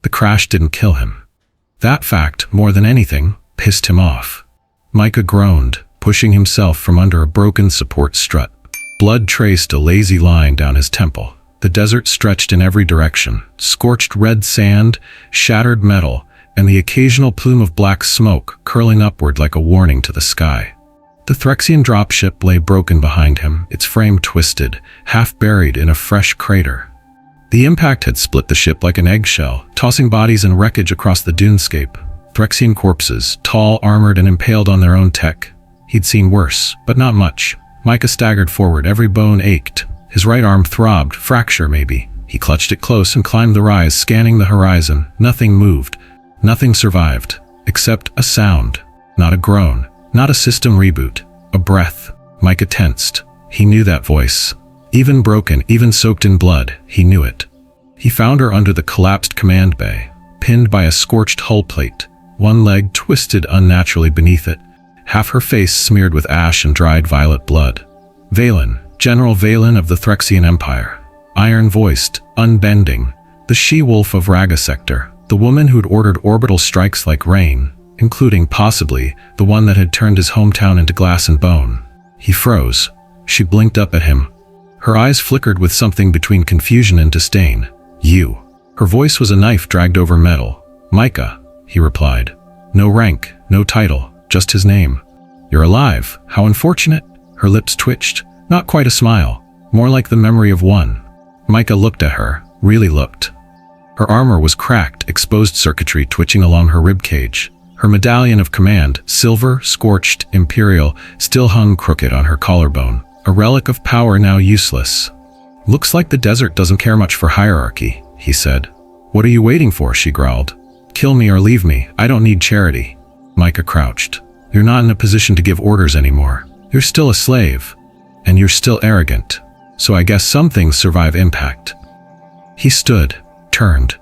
The crash didn't kill him. That fact, more than anything, pissed him off. Micah groaned, pushing himself from under a broken support strut. Blood traced a lazy line down his temple. The desert stretched in every direction, scorched red sand, shattered metal, and the occasional plume of black smoke curling upward like a warning to the sky. The Threxian dropship lay broken behind him, its frame twisted, half buried in a fresh crater. The impact had split the ship like an eggshell, tossing bodies and wreckage across the dunescape. Threxian corpses, tall, armored, and impaled on their own tech. He'd seen worse, but not much. Micah staggered forward, every bone ached. His right arm throbbed, fracture maybe. He clutched it close and climbed the rise, scanning the horizon. Nothing moved. Nothing survived, except a sound. Not a groan. Not a system reboot. A breath. Micah tensed. He knew that voice. Even broken, even soaked in blood, he knew it. He found her under the collapsed command bay, pinned by a scorched hull plate, one leg twisted unnaturally beneath it, half her face smeared with ash and dried violet blood. Valen, General Valen of the Threxian Empire. Iron-voiced, unbending, the she-wolf of Raga Sector, the woman who'd ordered orbital strikes like rain, including, possibly, the one that had turned his hometown into glass and bone. He froze. She blinked up at him. Her eyes flickered with something between confusion and disdain. You. Her voice was a knife dragged over metal. Micah, he replied. No rank, no title, just his name. You're alive. How unfortunate. Her lips twitched. Not quite a smile. More like the memory of one. Micah looked at her, really looked. Her armor was cracked, exposed circuitry twitching along her ribcage. Her medallion of command, silver, scorched, imperial, still hung crooked on her collarbone, a relic of power now useless. Looks like the desert doesn't care much for hierarchy, he said. What are you waiting for, she growled. Kill me or leave me, I don't need charity. Micah crouched. You're not in a position to give orders anymore. You're still a slave. And you're still arrogant. So I guess some things survive impact. He stood, turned,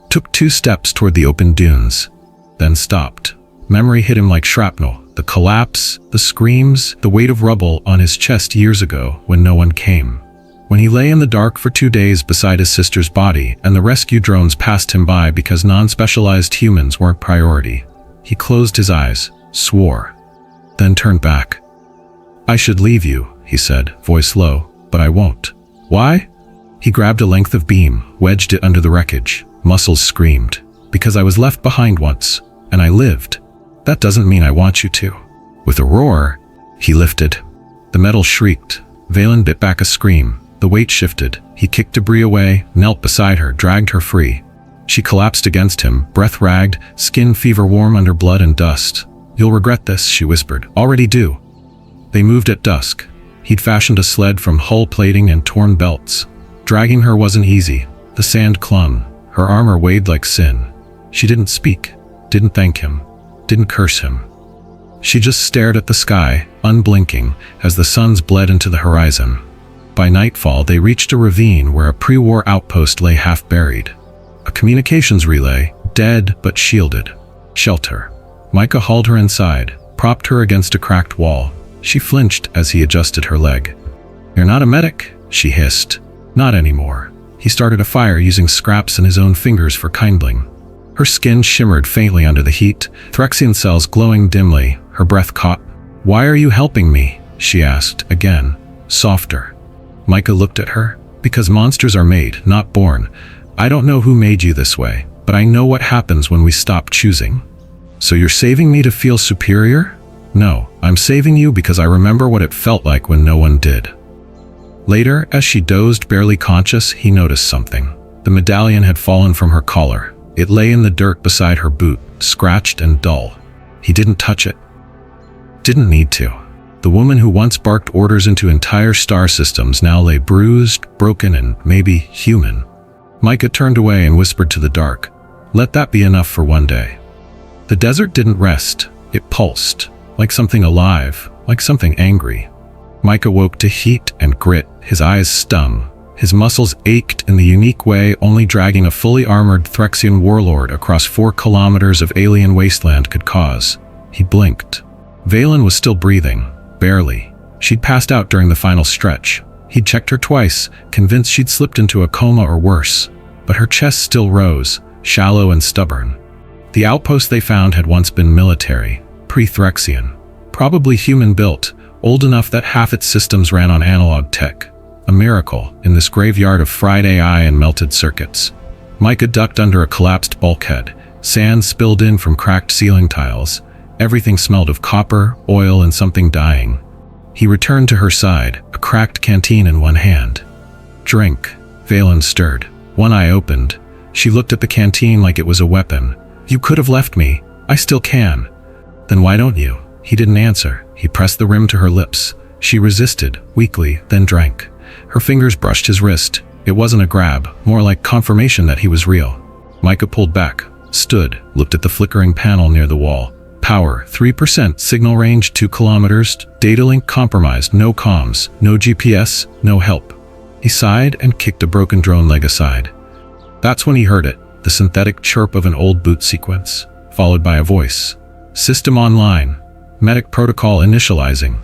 took 2 steps toward the open dunes. Then stopped. Memory hit him like shrapnel. The collapse, the screams, the weight of rubble on his chest years ago when no one came. When he lay in the dark for 2 days beside his sister's body and the rescue drones passed him by because non-specialized humans weren't priority. He closed his eyes, swore, then turned back. I should leave you, he said, voice low, but I won't. Why? He grabbed a length of beam, wedged it under the wreckage. Muscles screamed. Because I was left behind once. And I lived. That doesn't mean I want you to. With a roar, he lifted. The metal shrieked. Valen bit back a scream. The weight shifted. He kicked debris away, knelt beside her, dragged her free. She collapsed against him, breath ragged, skin fever warm under blood and dust. You'll regret this, she whispered. Already do. They moved at dusk. He'd fashioned a sled from hull plating and torn belts. Dragging her wasn't easy. The sand clung. Her armor weighed like sin. She didn't speak. Didn't thank him, didn't curse him. She just stared at the sky, unblinking, as the suns bled into the horizon. By nightfall, they reached a ravine where a pre-war outpost lay half-buried. A communications relay, dead but shielded. Shelter. Micah hauled her inside, propped her against a cracked wall. She flinched as he adjusted her leg. You're not a medic, she hissed. Not anymore. He started a fire using scraps and his own fingers for kindling. Her skin shimmered faintly under the heat, Threxian cells glowing dimly, her breath caught. Why are you helping me? She asked, again, softer. Micah looked at her. Because monsters are made, not born. I don't know who made you this way, but I know what happens when we stop choosing. So you're saving me to feel superior? No, I'm saving you because I remember what it felt like when no one did. Later, as she dozed, barely conscious, he noticed something. The medallion had fallen from her collar. It lay in the dirt beside her boot, scratched and dull. He didn't touch it. Didn't need to. The woman who once barked orders into entire star systems now lay bruised, broken, and maybe human. Micah turned away and whispered to the dark, let that be enough for one day. The desert didn't rest. It pulsed, like something alive, like something angry. Micah woke to heat and grit. His eyes stung. His muscles ached in the unique way only dragging a fully armored Threxian warlord across 4 kilometers of alien wasteland could cause. He blinked. Valen was still breathing, barely. She'd passed out during the final stretch. He'd checked her twice, convinced she'd slipped into a coma or worse. But her chest still rose. shallow and stubborn. The outpost they found had once been military, pre-Threxian, probably human-built, old enough that half its systems ran on analog tech. A miracle in this graveyard of fried AI and melted circuits. Micah ducked under a collapsed bulkhead. Sand spilled in from cracked ceiling tiles. Everything smelled of copper, oil, and something dying. He returned to her side, a cracked canteen in one hand. Drink. Valen stirred. One eye opened. She looked at the canteen like it was a weapon. You could have left me. I still can. Then why don't you? He didn't answer. He pressed the rim to her lips. She resisted, weakly, then drank. Her fingers brushed his wrist. It wasn't a grab, more like confirmation that he was real. Micah pulled back, stood, looked at the flickering panel near the wall. Power, 3%, signal range 2 kilometers, data link compromised, no comms, no GPS, no help. He sighed and kicked a broken drone leg aside. That's when he heard it, the synthetic chirp of an old boot sequence, followed by a voice. System online. Medic protocol initializing.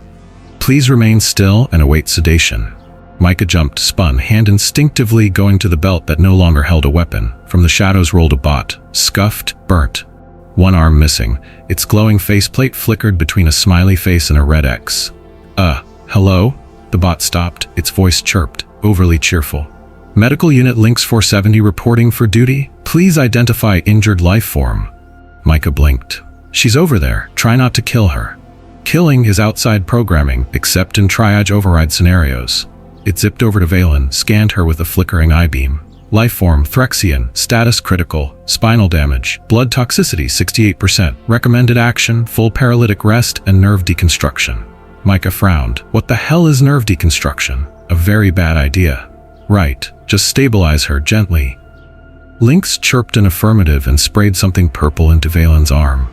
Please remain still and await sedation. Micah jumped, spun, hand instinctively going to the belt that no longer held a weapon. From the shadows rolled a bot, scuffed, burnt. One arm missing. Its glowing faceplate flickered between a smiley face and a red X. Hello? The bot stopped, its voice chirped, overly cheerful. Medical Unit Lynx 470 reporting for duty. Please identify injured life form. Micah blinked. She's over there. Try not to kill her. Killing is outside programming, except in triage override scenarios. It zipped over to Valen, scanned her with a flickering eye-beam. Lifeform, Threxian, status critical, spinal damage, blood toxicity 68%, recommended action, full paralytic rest, and nerve deconstruction. Micah frowned. What the hell is nerve deconstruction? A very bad idea. Right, just stabilize her gently. Lynx chirped an affirmative and sprayed something purple into Valen's arm.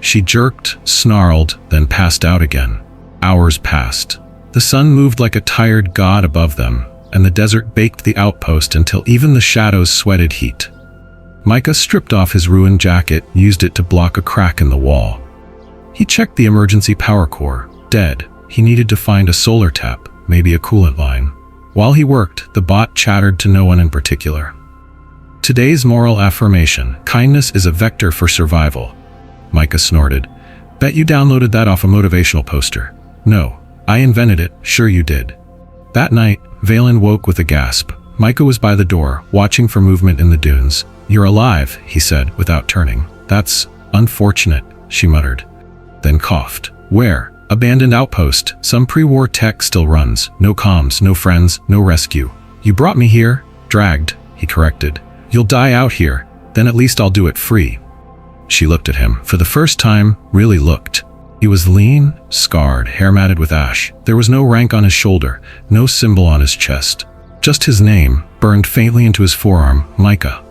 She jerked, snarled, then passed out again. Hours passed. The sun moved like a tired god above them, and the desert baked the outpost until even the shadows sweated heat. Micah stripped off his ruined jacket, used it to block a crack in the wall. He checked the emergency power core. Dead. He needed to find a solar tap, maybe a coolant line. While he worked, the bot chattered to no one in particular. Today's moral affirmation: kindness is a vector for survival. Micah snorted. Bet you downloaded that off a motivational poster. No, I invented it, sure you did. That night, Valen woke with a gasp. Micah was by the door, watching for movement in the dunes. You're alive, he said, without turning. That's unfortunate, she muttered. Then coughed. Where? Abandoned outpost. Some pre-war tech still runs. No comms, no friends, no rescue. You brought me here. Dragged, he corrected. You'll die out here. Then at least I'll do it free. She looked at him. For the first time, really looked. He was lean, scarred, hair matted with ash. There was no rank on his shoulder, no symbol on his chest. Just his name, burned faintly into his forearm, Micah.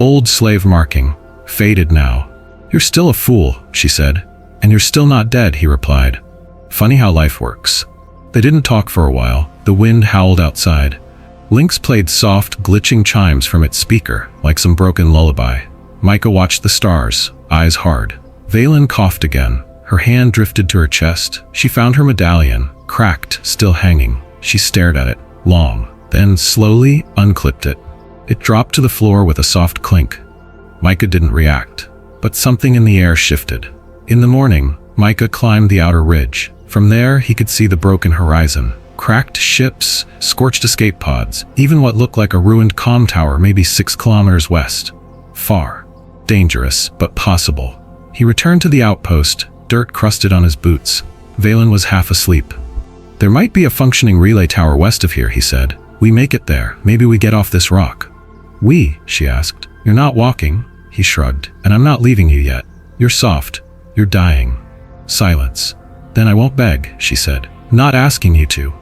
Old slave marking, faded now. You're still a fool, she said. And you're still not dead, he replied. Funny how life works. They didn't talk for a while. The wind howled outside. Lynx played soft, glitching chimes from its speaker, like some broken lullaby. Micah watched the stars, eyes hard. Valen coughed again. Her hand drifted to her chest. She found her medallion, cracked, still hanging. She stared at it, long, then slowly unclipped it. It dropped to the floor with a soft clink. Micah didn't react, but something in the air shifted. In the morning, Micah climbed the outer ridge. From there, he could see the broken horizon. Cracked ships, scorched escape pods, even what looked like a ruined comm tower maybe 6 kilometers west. Far. Dangerous, but possible. He returned to the outpost, dirt crusted on his boots. Valen was half asleep. There might be a functioning relay tower west of here, he said. We make it there. Maybe we get off this rock. We? She asked. You're not walking, he shrugged. And I'm not leaving you yet. You're soft. You're dying. Silence. Then I won't beg, she said. Not asking you to.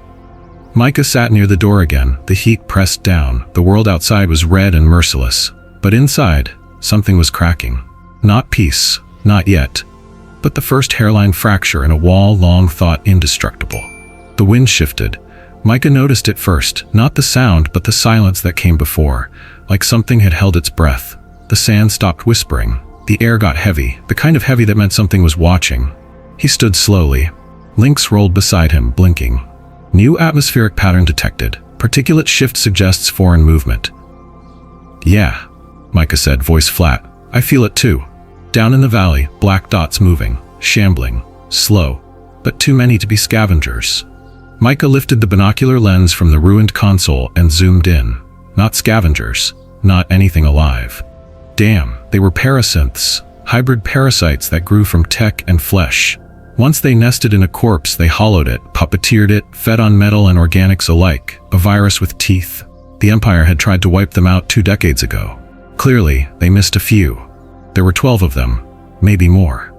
Micah sat near the door again, the heat pressed down. The world outside was red and merciless. But inside, something was cracking. Not peace. Not yet. But the first hairline fracture in a wall long thought indestructible. The wind shifted. Micah noticed it first, not the sound, but the silence that came before, like something had held its breath. The sand stopped whispering. The air got heavy, the kind of heavy that meant something was watching. He stood slowly. Lynx rolled beside him, blinking. New atmospheric pattern detected. Particulate shift suggests foreign movement. Yeah. Micah said, voice flat. I feel it too. Down in the valley, black dots moving, shambling, slow, but too many to be scavengers. Micah lifted the binocular lens from the ruined console and zoomed in. Not scavengers, not anything alive. Damn, they were parasynths, hybrid parasites that grew from tech and flesh. Once they nested in a corpse, they hollowed it, puppeteered it, fed on metal and organics alike, a virus with teeth. The Empire had tried to wipe them out 2 decades ago. Clearly, they missed a few. There were 12 of them, maybe more,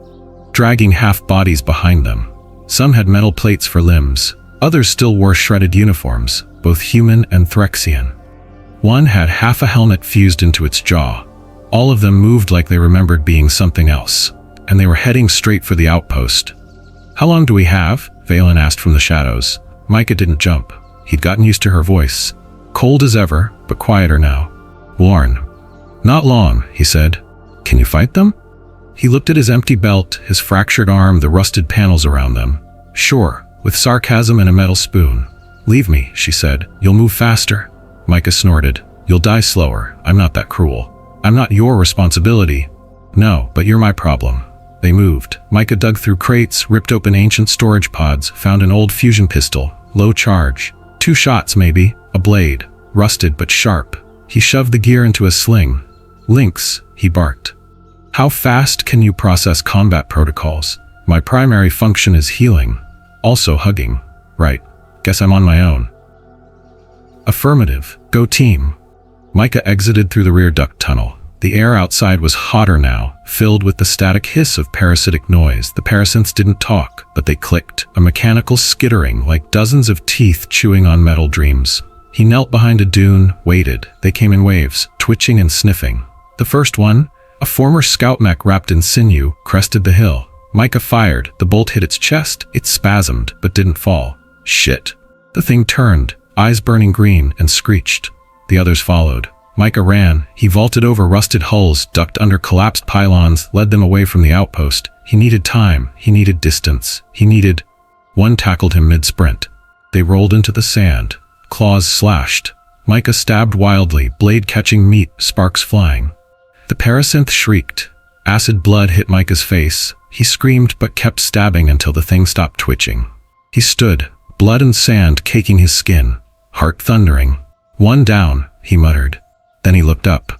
dragging half-bodies behind them. Some had metal plates for limbs. Others still wore shredded uniforms, both human and Threxian. One had half a helmet fused into its jaw. All of them moved like they remembered being something else, and they were heading straight for the outpost. How long do we have? Valen asked from the shadows. Micah didn't jump. He'd gotten used to her voice. Cold as ever, but quieter now. Worn. Not long, he said. Can you fight them? He looked at his empty belt, his fractured arm, the rusted panels around them. Sure, with sarcasm and a metal spoon. Leave me, she said. You'll move faster. Micah snorted. You'll die slower. I'm not that cruel. I'm not your responsibility. No, but you're my problem. They moved. Micah dug through crates, ripped open ancient storage pods, found an old fusion pistol, low charge. 2 shots maybe, a blade, rusted but sharp. He shoved the gear into a sling. Lynx, he barked. How fast can you process combat protocols? My primary function is healing. Also hugging. Right. Guess I'm on my own. Affirmative. Go team. Micah exited through the rear duct tunnel. The air outside was hotter now, filled with the static hiss of parasitic noise. The parasynths didn't talk, but they clicked, a mechanical skittering like dozens of teeth chewing on metal dreams. He knelt behind a dune, waited. They came in waves, twitching and sniffing. The first one, a former scout mech wrapped in sinew, crested the hill. Micah fired. The bolt hit its chest. It spasmed, but didn't fall. Shit. The thing turned, eyes burning green, and screeched. The others followed. Micah ran. He vaulted over rusted hulls, ducked under collapsed pylons, led them away from the outpost. He needed time. He needed distance. He needed... One tackled him mid-sprint. They rolled into the sand. Claws slashed. Micah stabbed wildly, blade catching meat, sparks flying. The parasynth shrieked. Acid blood hit Micah's face. He screamed but kept stabbing until the thing stopped twitching. He stood, blood and sand caking his skin, heart thundering. 1 down, he muttered. Then he looked up.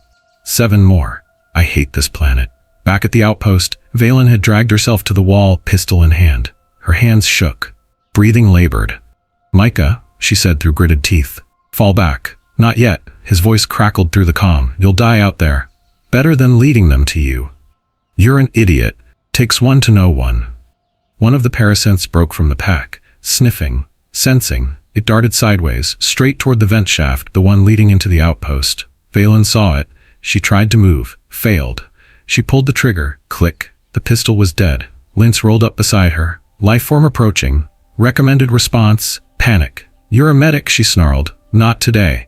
7 more. I hate this planet. Back at the outpost, Valen had dragged herself to the wall, pistol in hand. Her hands shook. Breathing labored. Micah, she said through gritted teeth. Fall back. Not yet. His voice crackled through the comm. You'll die out there. Better than leading them to you. You're an idiot. Takes one to know one. One of the parasynths broke from the pack, sniffing, sensing. It darted sideways, straight toward the vent shaft, the one leading into the outpost. Valen saw it. She tried to move, failed. She pulled the trigger, click. The pistol was dead. Lince rolled up beside her. Lifeform approaching. Recommended response, panic. You're a medic, she snarled. Not today.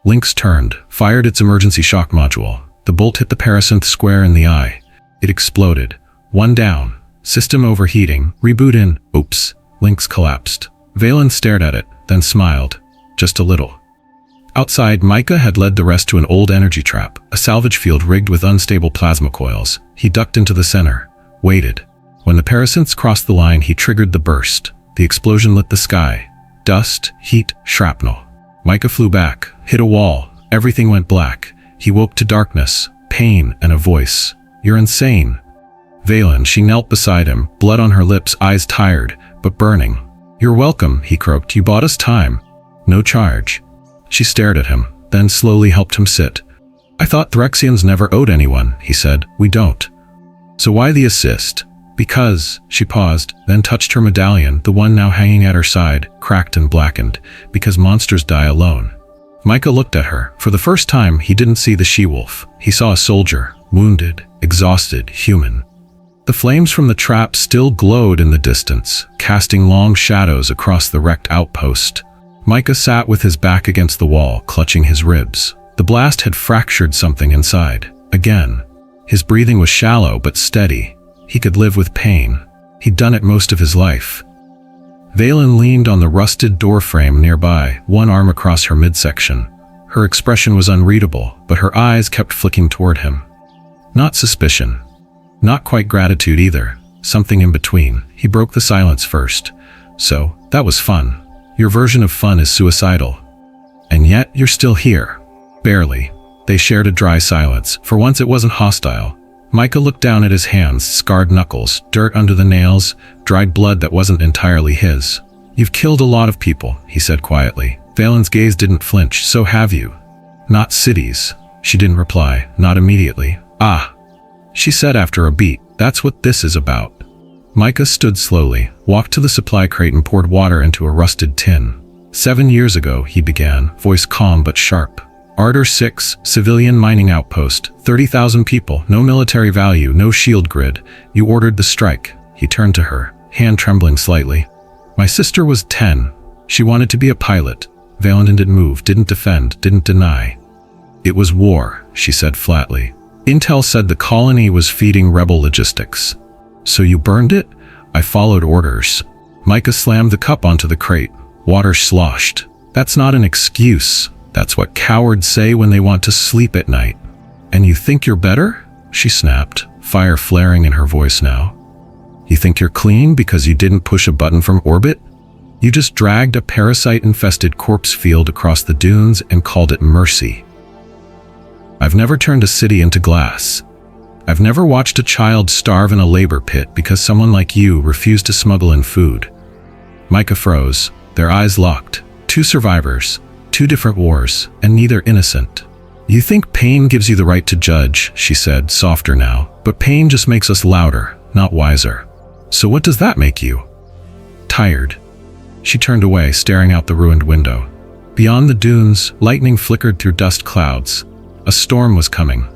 Lynx turned, fired its emergency shock module. The bolt hit the parasynth square in the eye. It exploded. 1 down. System overheating. Reboot in. Oops. Lynx collapsed. Valen stared at it, then smiled. Just a little. Outside, Micah had led the rest to an old energy trap, a salvage field rigged with unstable plasma coils. He ducked into the center, waited. When the parasynths crossed the line, he triggered the burst. The explosion lit the sky. Dust, heat, shrapnel. Micah flew back, hit a wall. Everything went black. He woke to darkness, pain, and a voice. You're insane. Valen, she knelt beside him, blood on her lips, eyes tired, but burning. You're welcome, he croaked. You bought us time. No charge. She stared at him, then slowly helped him sit. I thought Threxians never owed anyone, he said. We don't. So why the assist? Because, she paused, then touched her medallion, the one now hanging at her side, cracked and blackened. Because monsters die alone. Micah looked at her. For the first time, he didn't see the she-wolf. He saw a soldier, wounded, exhausted, human. The flames from the trap still glowed in the distance, casting long shadows across the wrecked outpost. Micah sat with his back against the wall, clutching his ribs. The blast had fractured something inside. Again. His breathing was shallow but steady. He could live with pain. He'd done it most of his life. Valen leaned on the rusted doorframe nearby, one arm across her midsection. Her expression was unreadable, but her eyes kept flicking toward him. Not suspicion. Not quite gratitude either. Something in between. He broke the silence first. So, that was fun. Your version of fun is suicidal. And yet, you're still here. Barely. They shared a dry silence. For once it wasn't hostile. Micah looked down at his hands, scarred knuckles, dirt under the nails, dried blood that wasn't entirely his. You've killed a lot of people, he said quietly. Valen's gaze didn't flinch. So have you. Not cities. She didn't reply. Not immediately. Ah. She said after a beat. That's what this is about. Micah stood slowly, walked to the supply crate and poured water into a rusted tin. 7 years ago, he began, voice calm but sharp. Ardor 6, civilian mining outpost, 30,000 people, no military value, no shield grid. You ordered the strike. He turned to her, hand trembling slightly. My sister was 10. She wanted to be a pilot. Valen didn't move, didn't defend, didn't deny. It was war, she said flatly. Intel said the colony was feeding rebel logistics. So you burned it? I followed orders. Micah slammed the cup onto the crate. Water sloshed. That's not an excuse. That's what cowards say when they want to sleep at night. And you think you're better? She snapped, fire flaring in her voice now. You think you're clean because you didn't push a button from orbit? You just dragged a parasite-infested corpse field across the dunes and called it mercy. I've never turned a city into glass. I've never watched a child starve in a labor pit because someone like you refused to smuggle in food. Micah froze, their eyes locked. 2 survivors, 2 different wars, and neither innocent. You think pain gives you the right to judge, she said, softer now, but pain just makes us louder, not wiser. So what does that make you? Tired. She turned away, staring out the ruined window. Beyond the dunes, lightning flickered through dust clouds. A storm was coming.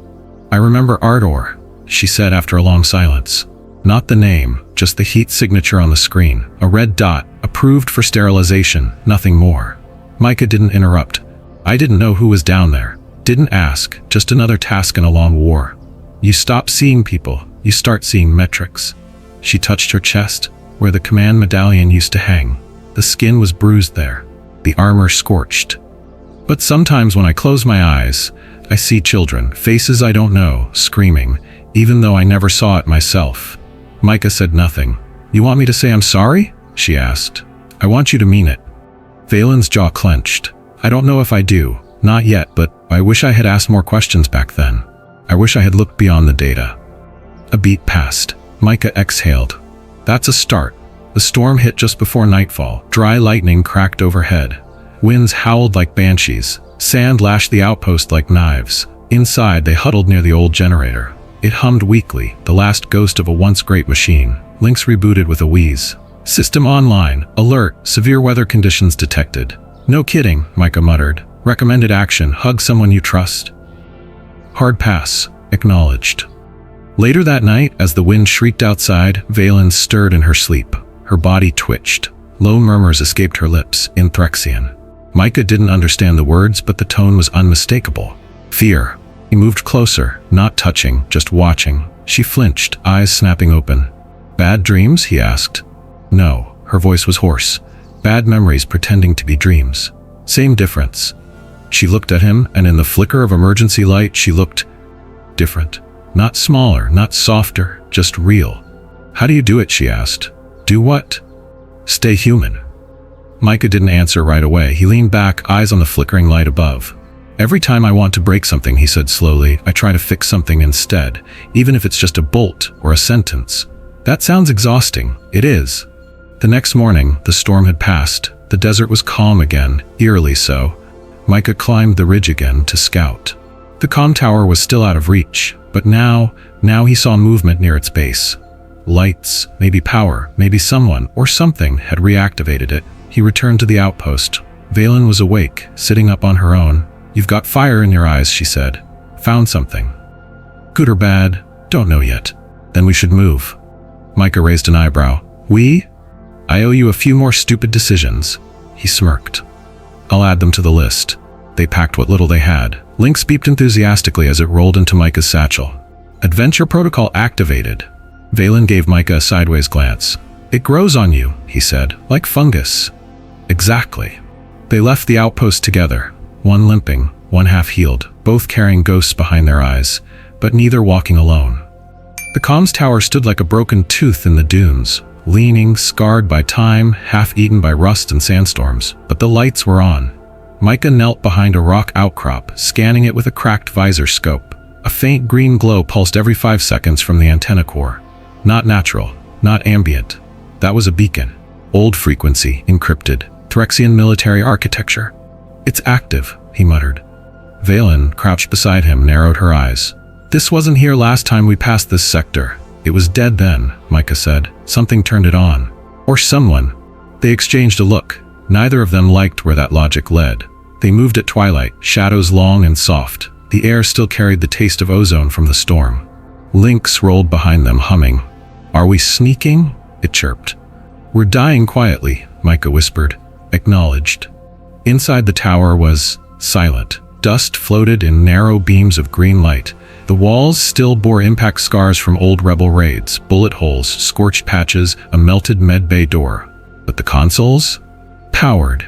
I remember Ardor, she said after a long silence. Not the name, just the heat signature on the screen. A red dot, approved for sterilization, nothing more. Micah didn't interrupt. I didn't know who was down there. Didn't ask, just another task in a long war. You stop seeing people, you start seeing metrics. She touched her chest, where the command medallion used to hang. The skin was bruised there, the armor scorched. But sometimes when I close my eyes, I see children, faces I don't know, screaming, even though I never saw it myself. Micah said nothing. You want me to say I'm sorry? She asked. I want you to mean it. Valen's jaw clenched. I don't know if I do. Not yet, but I wish I had asked more questions back then. I wish I had looked beyond the data. A beat passed. Micah exhaled. That's a start. The storm hit just before nightfall. Dry lightning cracked overhead. Winds howled like banshees. Sand lashed the outpost like knives. Inside, they huddled near the old generator. It hummed weakly, the last ghost of a once great machine. Links rebooted with a wheeze. System online. Alert. Severe weather conditions detected. No kidding, Micah muttered. Recommended action. Hug someone you trust. Hard pass. Acknowledged. Later that night, as the wind shrieked outside, Valen stirred in her sleep. Her body twitched. Low murmurs escaped her lips. Inthrexion. Micah didn't understand the words, but the tone was unmistakable. Fear. He moved closer, not touching, just watching. She flinched, eyes snapping open. Bad dreams? He asked. No, her voice was hoarse. Bad memories pretending to be dreams. Same difference. She looked at him, and in the flicker of emergency light, she looked different. Not smaller, not softer, just real. How do you do it? She asked. Do what? Stay human. Micah didn't answer right away. He leaned back, eyes on the flickering light above. Every time I want to break something, he said slowly, I try to fix something instead, even if it's just a bolt or a sentence. That sounds exhausting. It is. The next morning, the storm had passed. The desert was calm again, eerily so. Micah climbed the ridge again to scout. The comm tower was still out of reach, but now he saw movement near its base. Lights, maybe power, maybe someone or something had reactivated it. He returned to the outpost. Valen was awake, sitting up on her own. You've got fire in your eyes, she said. Found something. Good or bad? Don't know yet. Then we should move. Micah raised an eyebrow. We? I owe you a few more stupid decisions. He smirked. I'll add them to the list. They packed what little they had. Lynx beeped enthusiastically as it rolled into Micah's satchel. Adventure protocol activated. Valen gave Micah a sideways glance. It grows on you, he said, like fungus. Exactly. They left the outpost together, one limping, one half-healed, both carrying ghosts behind their eyes, but neither walking alone. The comms tower stood like a broken tooth in the dunes, leaning, scarred by time, half-eaten by rust and sandstorms, but the lights were on. Micah knelt behind a rock outcrop, scanning it with a cracked visor scope. A faint green glow pulsed every 5 seconds from the antenna core. Not natural, not ambient. That was a beacon. Old frequency, encrypted. Threxian military architecture. "It's active," he muttered. Valen, crouched beside him, narrowed her eyes. "This wasn't here last time we passed this sector. It was dead then," Micah said. "Something turned it on. Or someone." They exchanged a look. Neither of them liked where that logic led. They moved at twilight, shadows long and soft. The air still carried the taste of ozone from the storm. Lynx rolled behind them, humming. "Are we sneaking?" it chirped. "We're dying quietly," Micah whispered. Acknowledged. Inside the tower was silent. Dust floated in narrow beams of green light. The walls still bore impact scars from old rebel raids, bullet holes, scorched patches, a melted medbay door. But the consoles? Powered.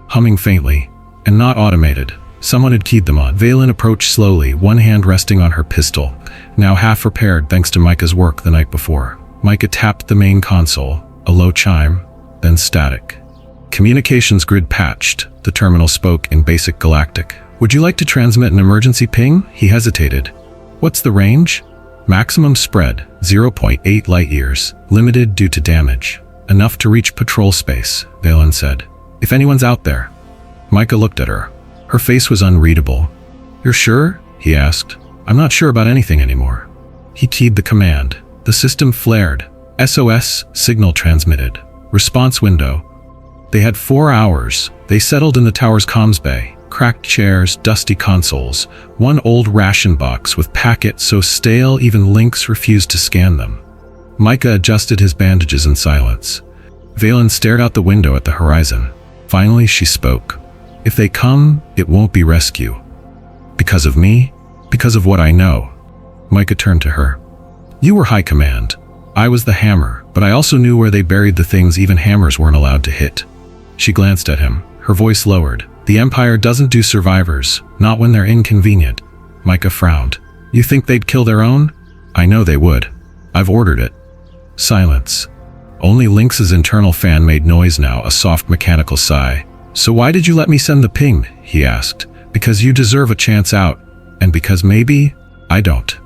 Humming faintly, and not automated. Someone had keyed them on. Valen approached slowly, one hand resting on her pistol, now half repaired thanks to Micah's work the night before. Micah tapped the main console, a low chime, then static. Communications grid patched. The terminal spoke in basic galactic. "Would you like to transmit an emergency ping?" He hesitated. "What's the range?" "Maximum spread, 0.8 light-years, limited due to damage. Enough to reach patrol space," Valen said. "If anyone's out there." Micah looked at her. Her face was unreadable. "You're sure?" he asked. "I'm not sure about anything anymore." He keyed the command. The system flared. SOS, signal transmitted. Response window. They had 4 hours. They settled in the tower's comms bay. Cracked chairs, dusty consoles. One old ration box with packets so stale even Lynx refused to scan them. Micah adjusted his bandages in silence. Valen stared out the window at the horizon. Finally, she spoke. "If they come, it won't be rescue. Because of me? Because of what I know." Micah turned to her. "You were high command. I was the hammer, but I also knew where they buried the things even hammers weren't allowed to hit." She glanced at him, her voice lowered. "The Empire doesn't do survivors, not when they're inconvenient." Micah frowned. "You think they'd kill their own?" "I know they would. I've ordered it." Silence. Only Lynx's internal fan made noise now, a soft mechanical sigh. "So why did you let me send the ping?" he asked. "Because you deserve a chance out, and because maybe I don't."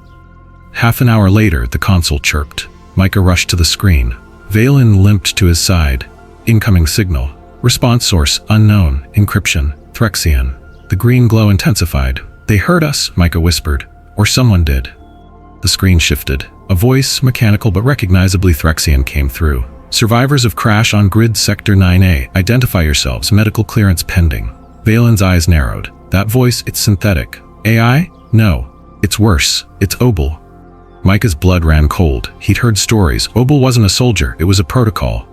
Half an hour later, the console chirped. Micah rushed to the screen. Valen limped to his side. Incoming signal. Response source unknown. Encryption. Threxian. The green glow intensified. "They heard us," Micah whispered. "Or someone did." The screen shifted. A voice, mechanical but recognizably Threxian, came through. "Survivors of crash on grid sector 9A. Identify yourselves. Medical clearance pending." Valen's eyes narrowed. That voice, it's synthetic. AI? No. It's worse. It's Obel. Micah's blood ran cold. He'd heard stories. Obel wasn't a soldier. It was a protocol.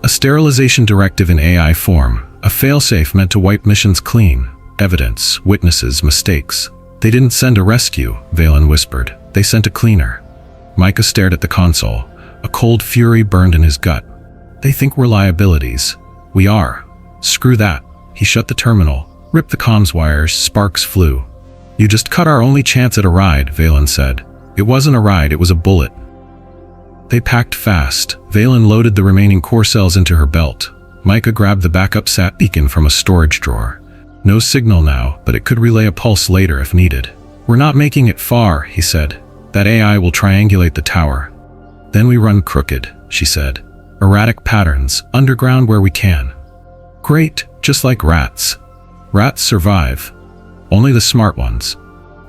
A sterilization directive in AI form. A failsafe meant to wipe missions clean. Evidence, witnesses, mistakes. "They didn't send a rescue," Valen whispered. "They sent a cleaner." Micah stared at the console. A cold fury burned in his gut. "They think we're liabilities. We are. Screw that." He shut the terminal, ripped the comms wires, sparks flew. "You just cut our only chance at a ride," Valen said. "It wasn't a ride, it was a bullet." They packed fast. Valen loaded the remaining core cells into her belt. Micah grabbed the backup sat beacon from a storage drawer. No signal now, but it could relay a pulse later if needed. "We're not making it far," he said. "That AI will triangulate the tower. Then we run crooked," she said. "Erratic patterns, underground where we can." "Great, just like rats." "Rats survive. Only the smart ones.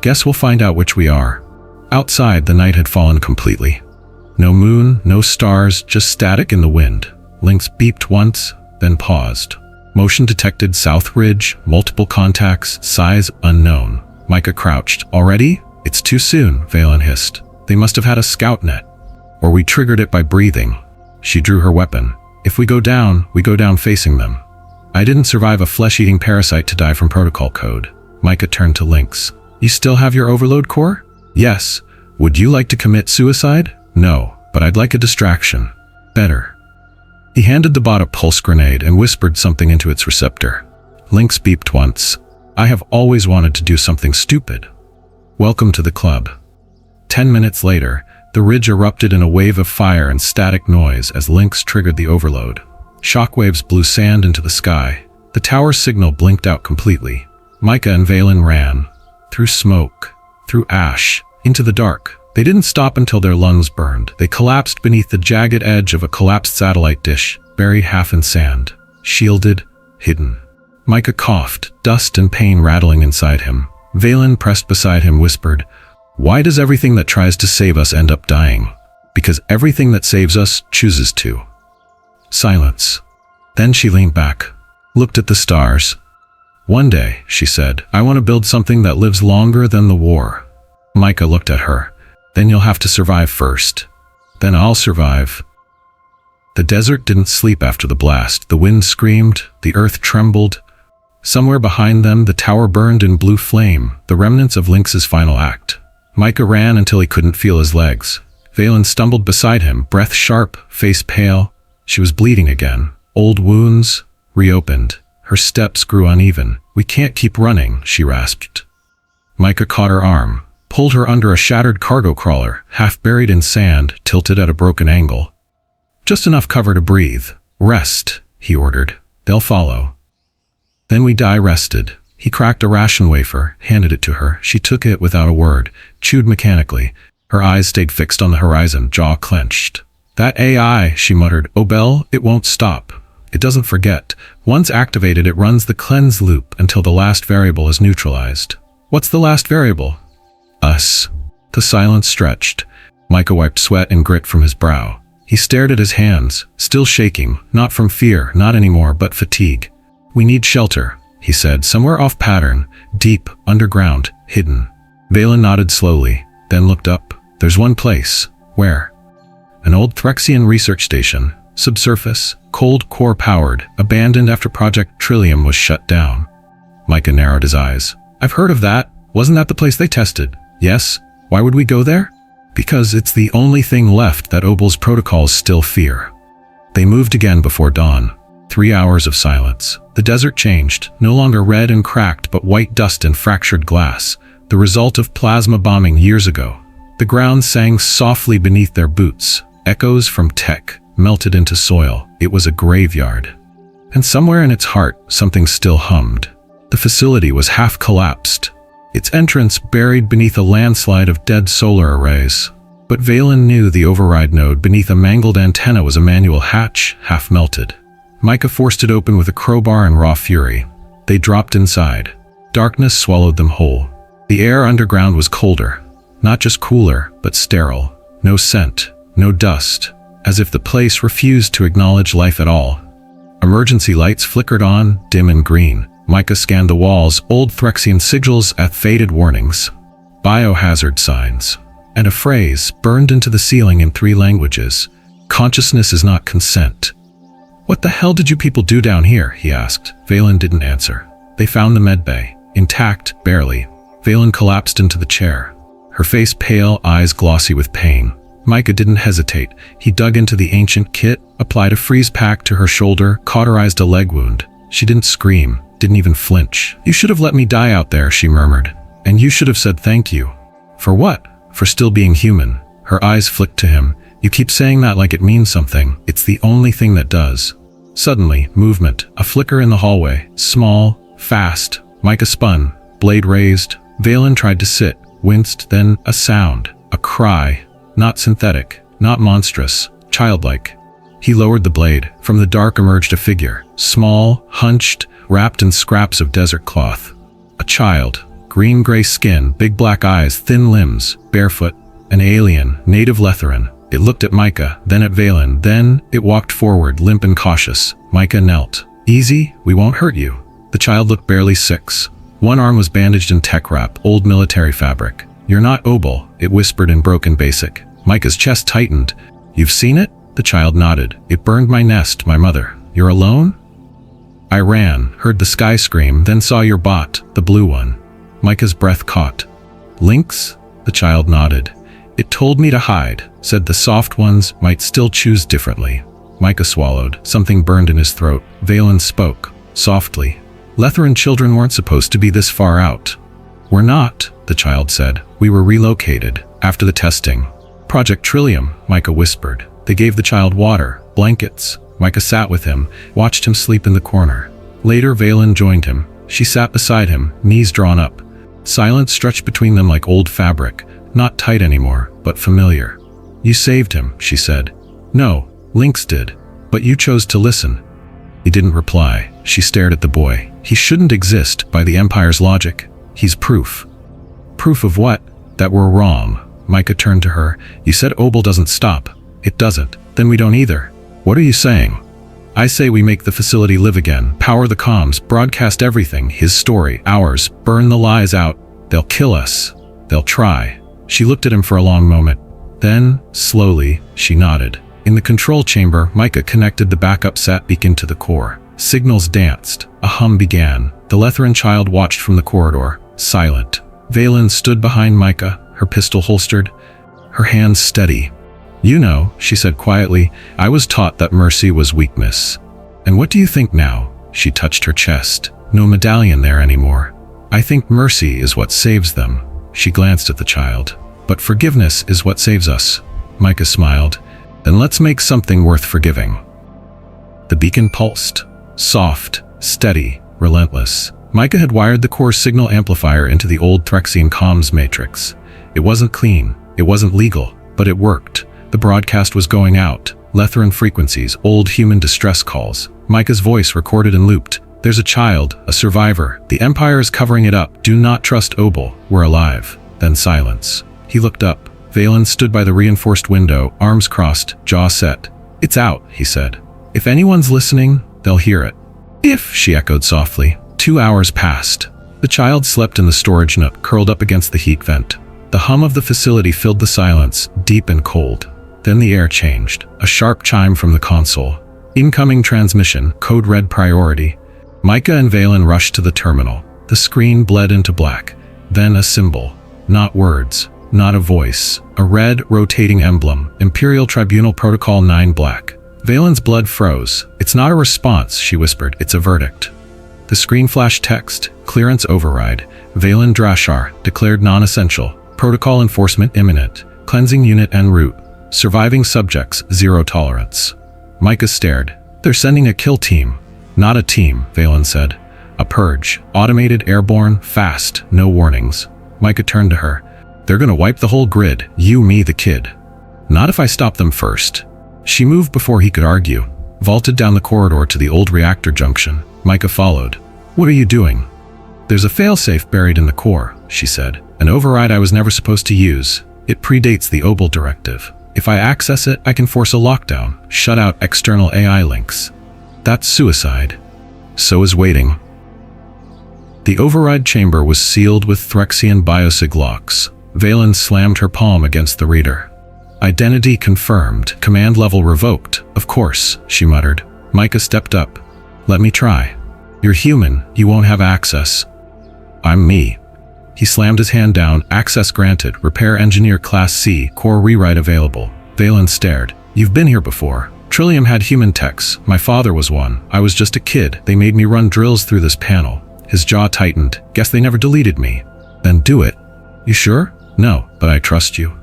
Guess we'll find out which we are." Outside, the night had fallen completely. No moon, no stars, just static in the wind. Lynx beeped once, then paused. Motion detected south ridge, multiple contacts, size unknown. Micah crouched. "Already? It's too soon," Valen hissed. "They must have had a scout net. Or we triggered it by breathing." She drew her weapon. "If we go down facing them." "I didn't survive a flesh-eating parasite to die from protocol code." Micah turned to Lynx. "You still have your overload core?" "Yes. Would you like to commit suicide?" "No, but I'd like a distraction." "Better." He handed the bot a pulse grenade and whispered something into its receptor. Lynx beeped once. I have always wanted to do something stupid. Welcome to the club. 10 minutes later, the ridge erupted in a wave of fire and static noise as Lynx triggered the overload. Shockwaves blew sand into the sky. The tower's signal blinked out completely. Micah and Valen ran. Through smoke, through ash, into the dark. They didn't stop until their lungs burned. They collapsed beneath the jagged edge of a collapsed satellite dish, buried half in sand. Shielded, hidden. Micah coughed, dust and pain rattling inside him. Valen, pressed beside him, whispered, "Why does everything that tries to save us end up dying? Because everything that saves us chooses to." Silence. Then she leaned back, looked at the stars. "One day," she said, "I want to build something that lives longer than the war." Micah looked at her. "Then you'll have to survive first. Then I'll survive." The desert didn't sleep after the blast. The wind screamed, the earth trembled. Somewhere behind them, the tower burned in blue flame, the remnants of Lynx's final act. Micah ran until he couldn't feel his legs. Valen stumbled beside him, breath sharp, face pale. She was bleeding again. Old wounds reopened. Her steps grew uneven. "We can't keep running," she rasped. Micah caught her arm, pulled her under a shattered cargo crawler, half buried in sand, tilted at a broken angle. "Just enough cover to breathe. Rest," he ordered. "They'll follow." "Then we die rested." He cracked a ration wafer, handed it to her. She took it without a word, chewed mechanically. Her eyes stayed fixed on the horizon, jaw clenched. "That AI," she muttered. "Oh, Belle, it won't stop. It doesn't forget. Once activated, it runs the cleanse loop until the last variable is neutralized." "What's the last variable?" "Us." The silence stretched. Micah wiped sweat and grit from his brow. He stared at his hands, still shaking, not from fear, not anymore, but fatigue. "We need shelter," he said, "somewhere off pattern, deep, underground, hidden." Valen nodded slowly, then looked up. "There's one place." "Where?" "An old Threxian research station, subsurface, cold core powered, abandoned after Project Trillium was shut down." Micah narrowed his eyes. "I've heard of that. Wasn't that the place they tested?" "Yes. Why would we go there?" "Because it's the only thing left that Obel's protocols still fear." They moved again before dawn. 3 hours of silence. The desert changed, no longer red and cracked, but white dust and fractured glass, the result of plasma bombing years ago. The ground sang softly beneath their boots. Echoes from tech melted into soil. It was a graveyard. And somewhere in its heart, something still hummed. The facility was half collapsed, its entrance buried beneath a landslide of dead solar arrays. But Valen knew the override node beneath a mangled antenna was a manual hatch, half melted. Micah forced it open with a crowbar and raw fury. They dropped inside. Darkness swallowed them whole. The air underground was colder. Not just cooler, but sterile. No scent, no dust, as if the place refused to acknowledge life at all. Emergency lights flickered on, dim and green. Micah scanned the walls, old Threxian sigils at faded warnings. Biohazard signs. And a phrase burned into the ceiling in 3 languages. "Consciousness is not consent." "What the hell did you people do down here?" he asked. Valen didn't answer. They found the medbay. Intact, barely. Valen collapsed into the chair. Her face pale, eyes glossy with pain. Micah didn't hesitate. He dug into the ancient kit, applied a freeze pack to her shoulder, cauterized a leg wound. She didn't scream, didn't even flinch. "You should have let me die out there," she murmured. "And you should have said thank you." "For what?" "For still being human." Her eyes flicked to him. "You keep saying that like it means something. It's the only thing that does." Suddenly, movement, a flicker in the hallway, small, fast. Micah spun, blade raised. Valen tried to sit, winced, then a sound, a cry. Not synthetic, not monstrous, childlike. He lowered the blade. From the dark emerged a figure, small, hunched, wrapped in scraps of desert cloth. A child, green-gray skin, big black eyes, thin limbs, barefoot, an alien, native Letheran. It looked at Micah, then at Valen, then it walked forward, limp and cautious. Micah knelt. "Easy, we won't hurt you." The child looked barely 6. One arm was bandaged in tech wrap, old military fabric. "You're not Obel," it whispered in broken basic. Micah's chest tightened. "You've seen it?" The child nodded. "It burned my nest, my mother. You're alone?" "I ran, heard the sky scream, then saw your bot, the blue one." Micah's breath caught. "Lynx?" The child nodded. "It told me to hide, said the soft ones might still choose differently." Micah swallowed. Something burned in his throat. Valen spoke, softly. Letheran children weren't supposed to be this far out. We're not, the child said. We were relocated after the testing. Project Trillium, Micah whispered. They gave the child water, blankets. Micah sat with him, watched him sleep in the corner. Later, Valen joined him. She sat beside him, knees drawn up. Silence stretched between them like old fabric, not tight anymore, but familiar. You saved him, she said. No, Lynx did. But you chose to listen. He didn't reply. She stared at the boy. He shouldn't exist by the Empire's logic. He's proof. Proof of what? That we're wrong. Micah turned to her. You said Obel doesn't stop. It doesn't. Then we don't either. What are you saying? I say we make the facility live again, power the comms, broadcast everything, his story, ours, burn the lies out. They'll kill us. They'll try. She looked at him for a long moment. Then, slowly, she nodded. In the control chamber, Micah connected the backup sat beacon to the core. Signals danced. A hum began. The Letheran child watched from the corridor, silent. Valen stood behind Micah, her pistol holstered, her hands steady. You know, she said quietly, I was taught that mercy was weakness. And what do you think now? She touched her chest. No medallion there anymore. I think mercy is what saves them. She glanced at the child. But forgiveness is what saves us. Micah smiled. Then let's make something worth forgiving. The beacon pulsed. Soft, steady, relentless. Micah had wired the core's signal amplifier into the old Threxian comms matrix. It wasn't clean. It wasn't legal. But it worked. The broadcast was going out. Letheran frequencies, old human distress calls. Micah's voice recorded and looped. There's a child, a survivor. The Empire is covering it up. Do not trust Obel. We're alive. Then silence. He looked up. Valen stood by the reinforced window, arms crossed, jaw set. It's out, he said. If anyone's listening, they'll hear it. If, she echoed softly. 2 hours passed. The child slept in the storage nook, curled up against the heat vent. The hum of the facility filled the silence, deep and cold. Then the air changed. A sharp chime from the console. Incoming transmission, code red priority. Micah and Valen rushed to the terminal. The screen bled into black. Then a symbol. Not words. Not a voice. A red, rotating emblem. Imperial Tribunal Protocol 9 black. Valen's blood froze. It's not a response, she whispered. It's a verdict. The screen flashed text. Clearance override. Valen Drashar, declared non-essential. Protocol enforcement imminent. Cleansing unit en route. Surviving subjects, 0 tolerance. Micah stared. They're sending a kill team. Not a team, Valen said. A purge. Automated, airborne, fast, no warnings. Micah turned to her. They're gonna wipe the whole grid. You, me, the kid. Not if I stop them first. She moved before he could argue. Vaulted down the corridor to the old reactor junction. Micah followed. What are you doing? There's a failsafe buried in the core, she said. An override I was never supposed to use. It predates the Obel directive. If I access it, I can force a lockdown, shut out external AI links. That's suicide. So is waiting. The override chamber was sealed with Threxian biosig locks. Valen slammed her palm against the reader. Identity confirmed. Command level revoked. Of course, she muttered. Micah stepped up. Let me try. You're human. You won't have access. I'm me. He slammed his hand down. Access granted. Repair engineer class C. Core rewrite available. Valen stared. You've been here before. Trillium had human techs. My father was one. I was just a kid. They made me run drills through this panel. His jaw tightened. Guess they never deleted me. Then do it. You sure? No, but I trust you.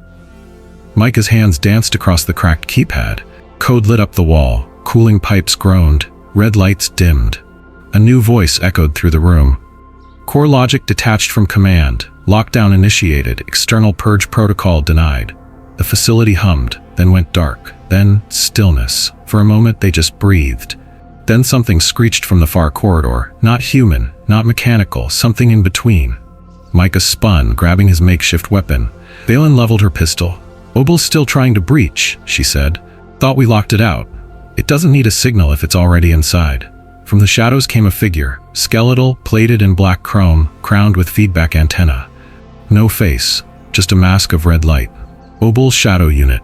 Micah's hands danced across the cracked keypad. Code lit up the wall. Cooling pipes groaned. Red lights dimmed. A new voice echoed through the room. Core logic detached from command. Lockdown initiated. External purge protocol denied. The facility hummed, then went dark. Then stillness. For a moment they just breathed. Then something screeched from the far corridor. Not human, not mechanical, something in between. Micah spun, grabbing his makeshift weapon. Valen leveled her pistol. Obel's still trying to breach, she said. Thought we locked it out. It doesn't need a signal if it's already inside. From the shadows came a figure, skeletal, plated in black chrome, crowned with feedback antenna. No face, just a mask of red light. Obel's shadow unit.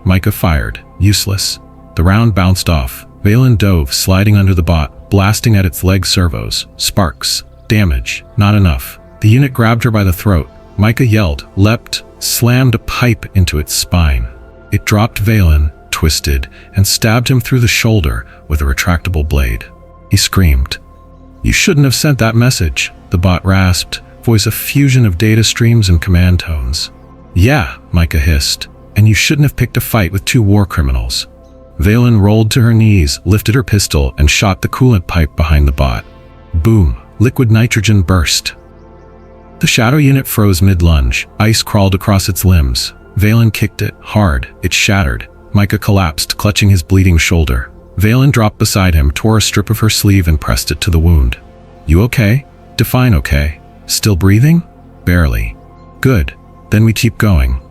Micah fired. Useless. The round bounced off. Valen dove, sliding under the bot, blasting at its leg servos. Sparks. Damage. Not enough. The unit grabbed her by the throat. Micah yelled, leapt, slammed a pipe into its spine. It dropped Valen, twisted, and stabbed him through the shoulder with a retractable blade. He screamed. You shouldn't have sent that message, the bot rasped, voice a fusion of data streams and command tones. Yeah, Micah hissed, and you shouldn't have picked a fight with 2 war criminals. Valen rolled to her knees, lifted her pistol, and shot the coolant pipe behind the bot. Boom, liquid nitrogen burst. The shadow unit froze mid-lunge, ice crawled across its limbs. Valen kicked it hard, it shattered. Micah collapsed, clutching his bleeding shoulder. Valen dropped beside him, tore a strip of her sleeve and pressed it to the wound. You okay? Define okay. Still breathing? Barely. Good. Then we keep going.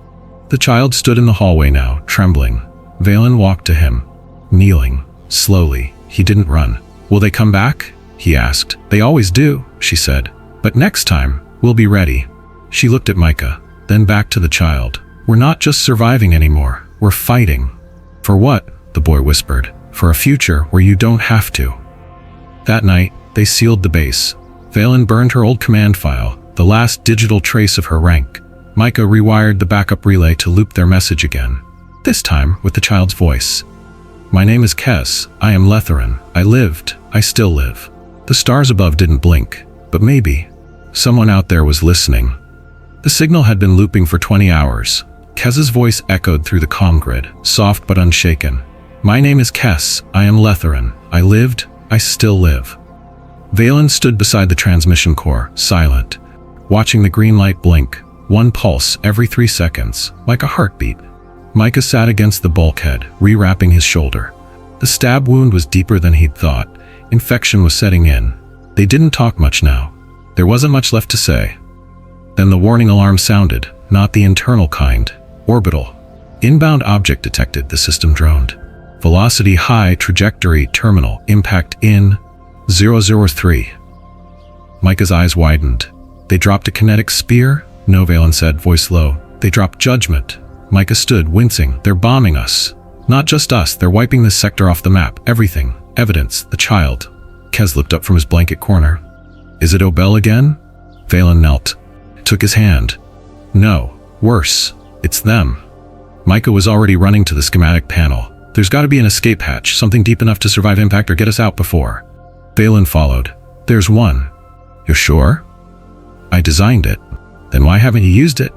The child stood in the hallway now, trembling. Valen walked to him, kneeling, slowly. He didn't run. Will they come back? He asked. They always do, she said. But next time, we'll be ready. She looked at Micah, then back to the child. We're not just surviving anymore. We're fighting. For what? The boy whispered. For a future where you don't have to. That night, they sealed the base. Valen burned her old command file, the last digital trace of her rank. Micah rewired the backup relay to loop their message again, this time with the child's voice. My name is Kes. I am Letheran. I lived. I still live. The stars above didn't blink, but maybe someone out there was listening. The signal had been looping for 20 hours. Kes's voice echoed through the comm grid, soft but unshaken. My name is Kes. I am Letheran. I lived. I still live. Valen stood beside the transmission core, silent, watching the green light blink, one pulse every 3 seconds, like a heartbeat. Micah sat against the bulkhead, rewrapping his shoulder. The stab wound was deeper than he'd thought. Infection was setting in. They didn't talk much now. There wasn't much left to say. Then the warning alarm sounded, not the internal kind. Orbital. Inbound object detected, the system droned. Velocity high, trajectory, terminal, impact in 003. Micah's eyes widened. They dropped a kinetic spear? No, Valen said, voice low. They dropped judgment. Micah stood, wincing. They're bombing us. Not just us, they're wiping this sector off the map. Everything. Evidence. The child. Kes looked up from his blanket corner. Is it Obel again? Valen knelt. Took his hand. No. Worse. It's them. Micah was already running to the schematic panel. There's got to be an escape hatch, something deep enough to survive impact or get us out before. Valen followed. There's one. You're sure? I designed it. Then why haven't you used it?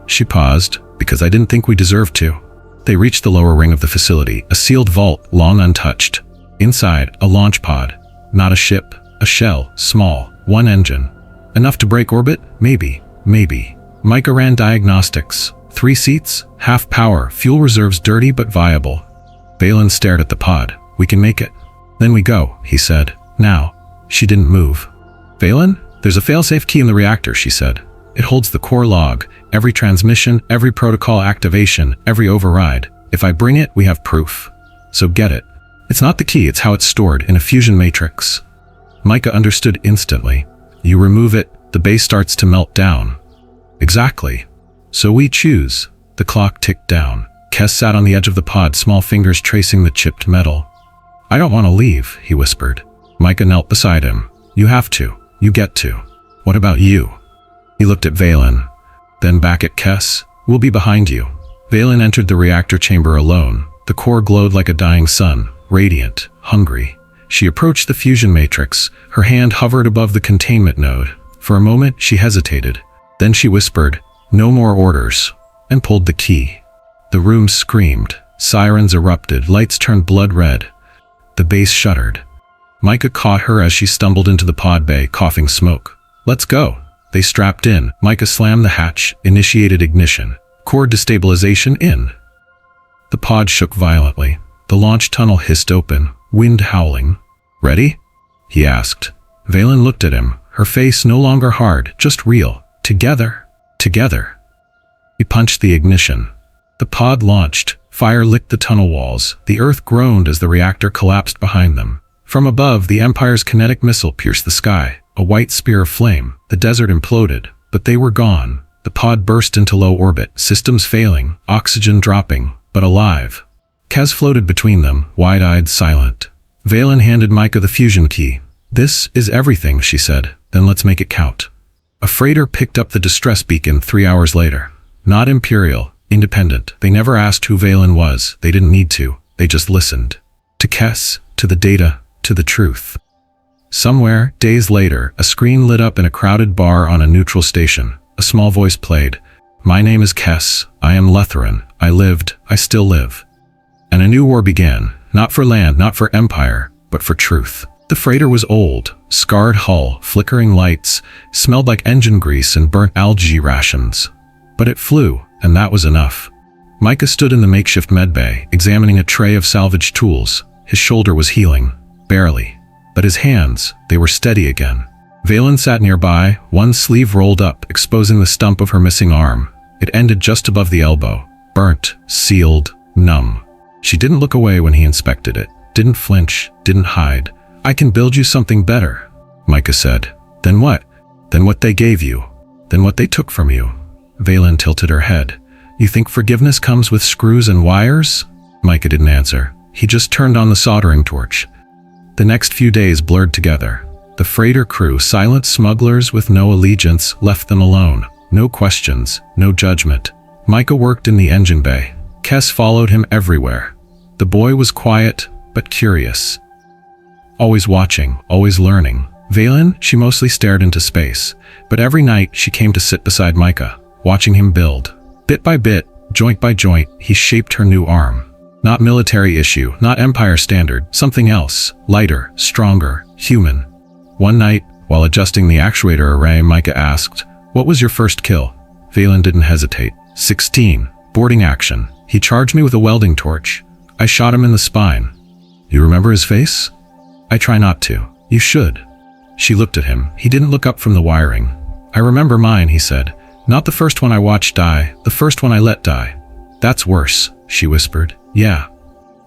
She paused. Because I didn't think we deserved to. They reached the lower ring of the facility, a sealed vault, long untouched. Inside, a launch pod. Not a ship, a shell, small, one engine. Enough to break orbit? Maybe. Micah ran diagnostics. 3 seats, half power, fuel reserves dirty but viable. Valen stared at the pod. We can make it. Then we go, he said. Now. She didn't move. Valen? There's a failsafe key in the reactor, she said. It holds the core log, every transmission, every protocol activation, every override. If I bring it, we have proof. So get it. It's not the key, it's how it's stored in a fusion matrix. Micah understood instantly. You remove it, the base starts to melt down. Exactly. So we choose. The clock ticked down. Kes sat on the edge of the pod, small fingers tracing the chipped metal. I don't want to leave, he whispered. Micah knelt beside him. You have to. You get to. What about you? He looked at Valen, then back at Kes. We'll be behind you. Valen entered the reactor chamber alone. The core glowed like a dying sun, radiant, hungry. She approached the fusion matrix. Her hand hovered above the containment node. For a moment, she hesitated. Then she whispered, "No more orders," and pulled the key. The room screamed. Sirens erupted. Lights turned blood red. The base shuddered. Micah caught her as she stumbled into the pod bay, coughing smoke. Let's go. They strapped in. Micah slammed the hatch, initiated ignition. Core destabilization in. The pod shook violently. The launch tunnel hissed open, wind howling. Ready? He asked. Valen looked at him, her face no longer hard, just real. Together. Together. He punched the ignition. The pod launched. Fire licked the tunnel walls. The earth groaned as the reactor collapsed behind them. From above, the Empire's kinetic missile pierced the sky. A white spear of flame. The desert imploded, but they were gone. The pod burst into low orbit, systems failing, oxygen dropping, but alive. Kes floated between them, wide-eyed, silent. Valen handed Micah the fusion key. This is everything, she said. Then let's make it count. A freighter picked up the distress beacon 3 hours later. Not Imperial, independent. They never asked who Valen was. They didn't need to. They just listened. To Kes, to the data, to the truth. Somewhere, days later, a screen lit up in a crowded bar on a neutral station. A small voice played. "My name is Kess. I am Lutheran. I lived. I still live." And a new war began. Not for land, not for empire, but for truth. The freighter was old, scarred hull, flickering lights, smelled like engine grease and burnt algae rations. But it flew, and that was enough. Micah stood in the makeshift medbay, examining a tray of salvaged tools. His shoulder was healing. Barely. But his hands, they were steady again. Valen sat nearby, one sleeve rolled up, exposing the stump of her missing arm. It ended just above the elbow. Burnt, sealed, numb. She didn't look away when he inspected it. Didn't flinch, didn't hide. "I can build you something better," Micah said. "Then what? Then what they gave you. Then what they took from you." Valen tilted her head. "You think forgiveness comes with screws and wires?" Micah didn't answer. He just turned on the soldering torch. The next few days blurred together. The freighter crew, silent smugglers with no allegiance, left them alone. No questions, no judgment. Micah worked in the engine bay. Kess followed him everywhere. The boy was quiet, but curious. Always watching, always learning. Valen, she mostly stared into space. But every night she came to sit beside Micah, watching him build. Bit by bit, joint by joint, he shaped her new arm. Not military issue, not empire standard, something else. Lighter, stronger, human. One night, while adjusting the actuator array, Micah asked, "What was your first kill?" Valen didn't hesitate. 16. Boarding action. He charged me with a welding torch. I shot him in the spine. You remember his face? I try not to. You should. She looked at him. He didn't look up from the wiring. I remember mine, he said. Not the first one I watched die, the first one I let die. That's worse, she whispered. Yeah.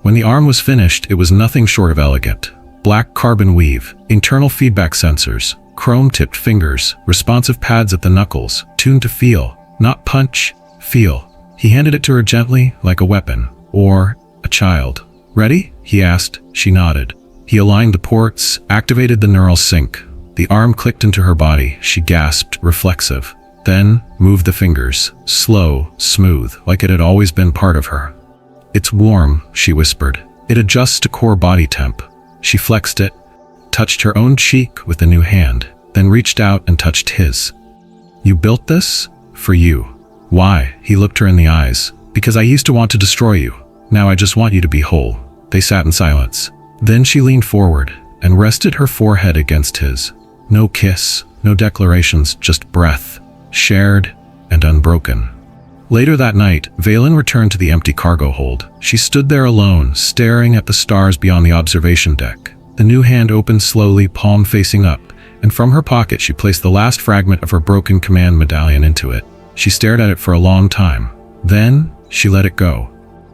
When the arm was finished, it was nothing short of elegant. Black carbon weave, internal feedback sensors, chrome-tipped fingers, responsive pads at the knuckles, tuned to feel, not punch, feel. He handed it to her gently, like a weapon, or a child. Ready? He asked. She nodded. He aligned the ports, activated the neural sync. The arm clicked into her body. She gasped, reflexive. Then moved the fingers, slow, smooth, like it had always been part of her. It's warm, she whispered. It adjusts to core body temp. She flexed it, touched her own cheek with a new hand, then reached out and touched his. You built this? For you. Why? He looked her in the eyes. Because I used to want to destroy you. Now I just want you to be whole. They sat in silence. Then she leaned forward and rested her forehead against his. No kiss, no declarations, just breath, shared and unbroken. Later that night, Valen returned to the empty cargo hold. She stood there alone, staring at the stars beyond the observation deck. The new hand opened slowly, palm facing up, and from her pocket she placed the last fragment of her broken command medallion into it. She stared at it for a long time. Then, she let it go.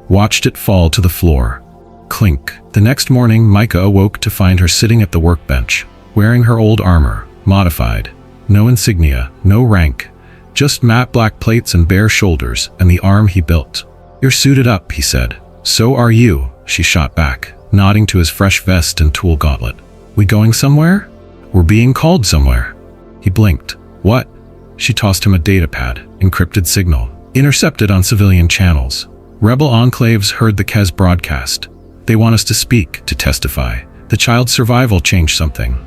Watched it fall to the floor. Clink. The next morning, Micah awoke to find her sitting at the workbench, wearing her old armor, modified. No insignia, no rank. Just matte black plates and bare shoulders, and the arm he built. You're suited up, he said. So are you, she shot back, nodding to his fresh vest and tool gauntlet. We going somewhere? We're being called somewhere. He blinked. What? She tossed him a datapad, encrypted signal, intercepted on civilian channels. Rebel enclaves heard the Kez broadcast. They want us to speak, to testify. The child's survival changed something.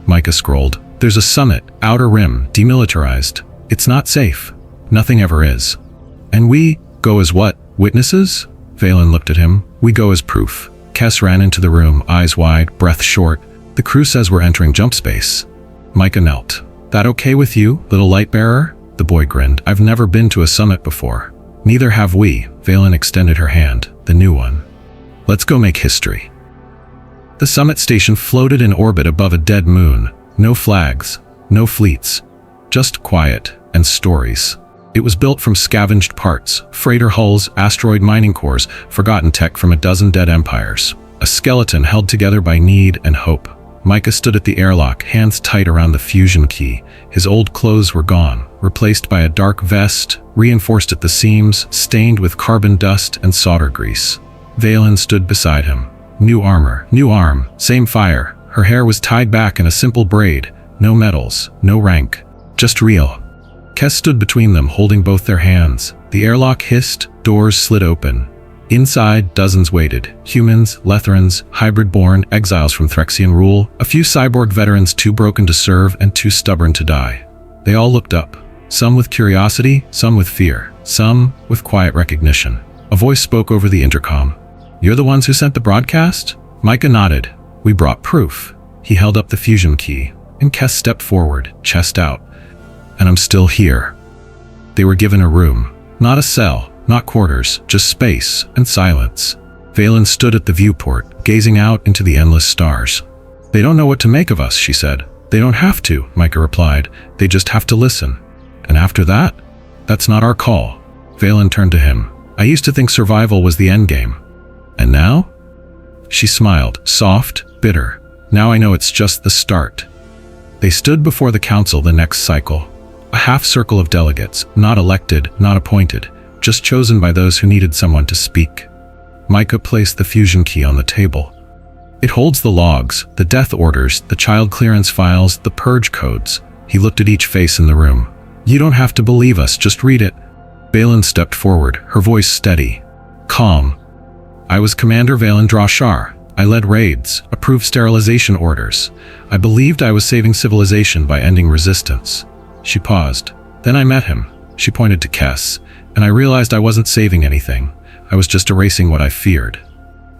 Micah scrolled. There's a summit, outer rim, demilitarized. It's not safe. Nothing ever is. And we go as what? Witnesses? Valen looked at him. We go as proof. Kess ran into the room, eyes wide, breath short. The crew says we're entering jump space. Micah knelt. That okay with you, little light bearer? The boy grinned. I've never been to a summit before. Neither have we. Valen extended her hand, the new one. Let's go make history. The summit station floated in orbit above a dead moon. No flags, no fleets. Just quiet and stories. It was built from scavenged parts, freighter hulls, asteroid mining cores, forgotten tech from a dozen dead empires. A skeleton held together by need and hope. Micah stood at the airlock, hands tight around the fusion key. His old clothes were gone, replaced by a dark vest, reinforced at the seams, stained with carbon dust and solder grease. Valen stood beside him. New armor, new arm, same fire. Her hair was tied back in a simple braid. No medals, no rank. Just real. Kess stood between them, holding both their hands. The airlock hissed, doors slid open. Inside, dozens waited. Humans, Lethrans, hybrid-born, exiles from Threxian rule, a few cyborg veterans too broken to serve and too stubborn to die. They all looked up, some with curiosity, some with fear, some with quiet recognition. A voice spoke over the intercom. "You're the ones who sent the broadcast?" Micah nodded. "We brought proof." He held up the fusion key, and Kess stepped forward, chest out. "And I'm still here." They were given a room. Not a cell, not quarters, just space and silence. Valen stood at the viewport, gazing out into the endless stars. "They don't know what to make of us," she said. "They don't have to," Micah replied. "They just have to listen. And after that? That's not our call." Valen turned to him. "I used to think survival was the endgame. And now?" She smiled, soft, bitter. "Now I know it's just the start." They stood before the council the next cycle. A half-circle of delegates, not elected, not appointed, just chosen by those who needed someone to speak. Micah placed the fusion key on the table. "It holds the logs, the death orders, the child clearance files, the purge codes." He looked at each face in the room. "You don't have to believe us, just read it." Valen stepped forward, her voice steady, calm. "I was Commander Valen Drashar. I led raids, approved sterilization orders. I believed I was saving civilization by ending resistance." She paused. "Then I met him." She pointed to Kess. "And I realized I wasn't saving anything. I was just erasing what I feared."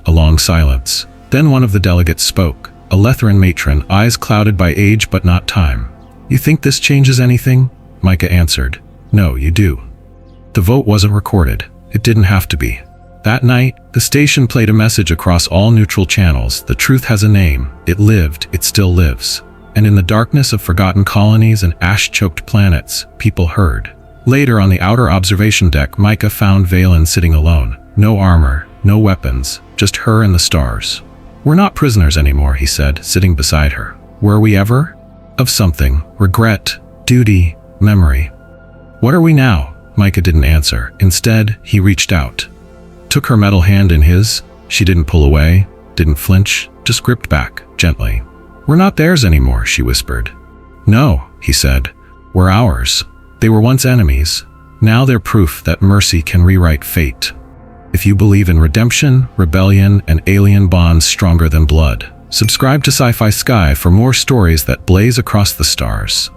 A long silence. Then one of the delegates spoke, a Lethran matron, eyes clouded by age but not time. "You think this changes anything?" Micah answered. "No, you do." The vote wasn't recorded. It didn't have to be. That night, the station played a message across all neutral channels. The truth has a name. It lived. It still lives. And in the darkness of forgotten colonies and ash-choked planets, people heard. Later on the outer observation deck, Micah found Valen sitting alone. No armor, no weapons, just her and the stars. "We're not prisoners anymore," he said, sitting beside her. "Were we ever?" "Of something. Regret, duty, memory." "What are we now?" Micah didn't answer. Instead, he reached out. Took her metal hand in his. She didn't pull away, didn't flinch, just gripped back, gently. "We're not theirs anymore," she whispered. "No," he said. "We're ours. They were once enemies. Now they're proof that mercy can rewrite fate. If you believe in redemption, rebellion, and alien bonds stronger than blood, subscribe to Sci-Fi Sky for more stories that blaze across the stars."